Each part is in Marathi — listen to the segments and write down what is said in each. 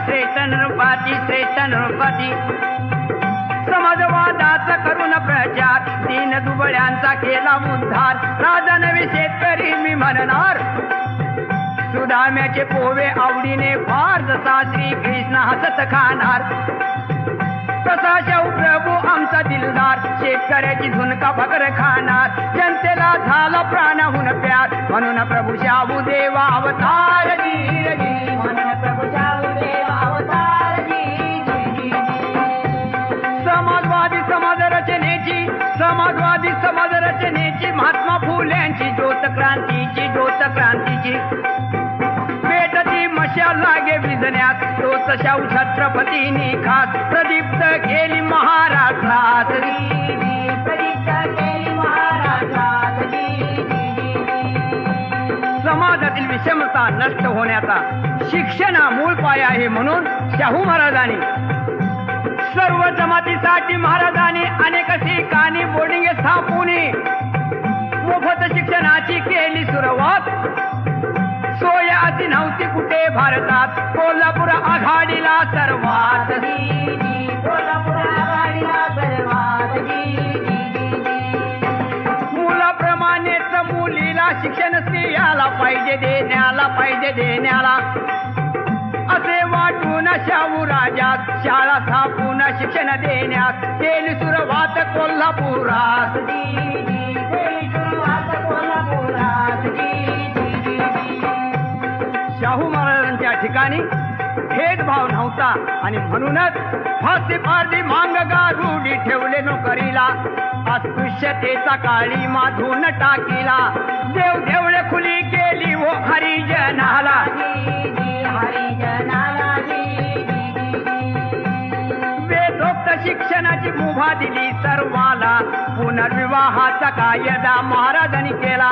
श्रेष्ठ नृपती समाजवादाचा करून प्रचार दीन दुबळ्यांचा केला उद्धार राजा नवे शेतकरी मी म्हणणार सुदाम्याचे पोहे आवडीने फार जसा श्री कृष्ण हसत खाणार तसा शाहू प्रभू आमचा दिलदार शेतकऱ्याची झुणका भाकर खाणार जनतेला झाला प्राणाहून प्यार म्हणून प्रभू शाहू देवा अवतार म्हणून प्रभू शाहू देवा अवतार समाजवादी समाज रचनेची महात्मा फुल्यांची ज्योत क्रांतीची पेटती मशाल लागे विजण्यात तोच शाहू छत्रपतींनी खास प्रदीप्त केली महाराष्ट्रात समाजातील विषमता नष्ट होण्याचा शिक्षण हा मूळ पाया आहे म्हणून शाहू महाराजांनी सर्व जमातीसाठी महाराजांनी अनेक ठिकाणी बोर्डिंग स्थापून मोफत शिक्षणाची केली सुरुवात सोय अशी नव्हती कुठे भारतात कोल्हापूर आघाडीला सर्वात मुलाप्रमाणेच मुलीला शिक्षण स्त्रियाला पाहिजे देण्याला असे वाटून शाहू राजात शाळा स्थापून शिक्षण देण्यात केली सुरुवात कोल्हापुरात शाहू महाराजांच्या ठिकाणी भेदभाव नव्हता आणि म्हणूनच फाशी पारडी मांगगा रूढी ठेवले नोकरीला अस्पृश्यतेचा काळी माधून टाकीला देव देवळे खुली केली वो हरिजनाला वेदोक्त शिक्षणाची मुभा दिली सर्वाला पुनर्विवाहाचा कायदा महाराजांनी केला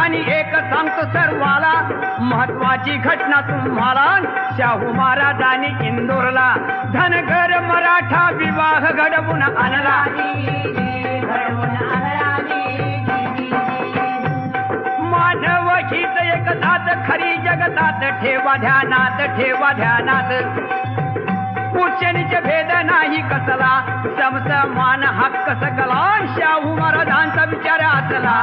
आणि एक सांगतो सर्वाला महत्वाची घटना तुम्हाला शाहू महाराजांनी इंदोरला धनगर मराठा विवाह घडवून आणला मानव हीच एक दात खरी जगतात ठेवा ध्यानात पुरुषांच भेद नाही कसला समसमान हक्क सगळा शाहू महाराजांचा विचार असला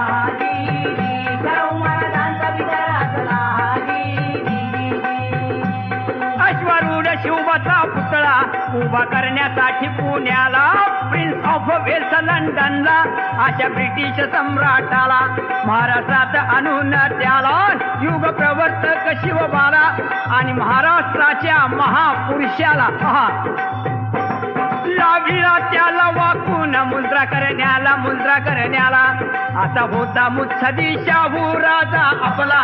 अश्वारूढ शिवबाचा पुतळा उभा करण्यासाठी पुण्याला प्रिन्स ऑफ वेल्स लंडनला अशा ब्रिटिश सम्राटाला महाराष्ट्रात आणून त्याला युग प्रवर्तक शिवबाला आणि महाराष्ट्राच्या महापुरुषाला लाविला त्याला वाकून मुद्रा करण्याला आता होता मुत्सदी शाहू राजा आपला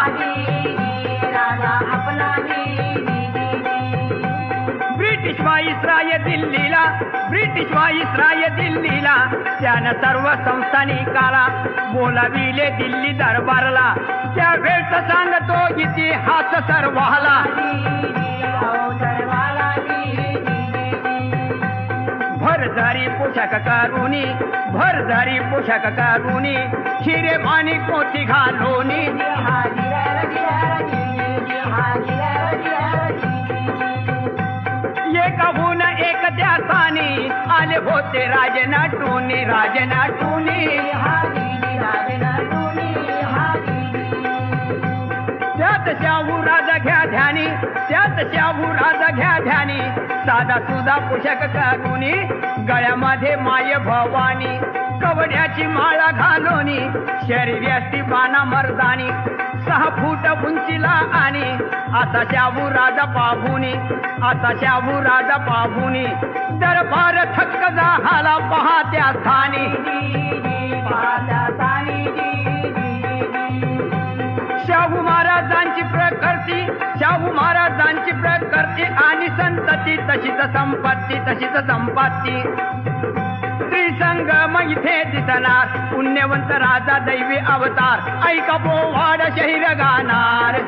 ब्रिटिश वाईसराय दिल्लीला त्यानं सर्व संस्थानिकाला बोलाविले दिल्ली दरबारला त्या वेळच सांगतो इतिहास सर्वाला भरधारी पोशाख करूनी हिरे मानी कोठी घालूनी एकहून एक त्यासानी आले होते राजनाटूनी त्यात शाहू राजा घ्या ध्यानी साधा सुधा पोशाख करूनी गळ्यामध्ये माय भवानी कवड्याची माळा घालोनी शरीर असती बाणा मर्दानी 6 फूट उंचीला आणि आता शाहू राजा पाहुनी दरबार थक्क झाला पहात्या स्थानी शाहू महाराजांची प्रकृती आणि संतती तशीच संपत्ती त्रिसंगम इथे दिसणार पुण्यवंत राजा दैवी अवतार ऐका पोवाड शहीर गाणार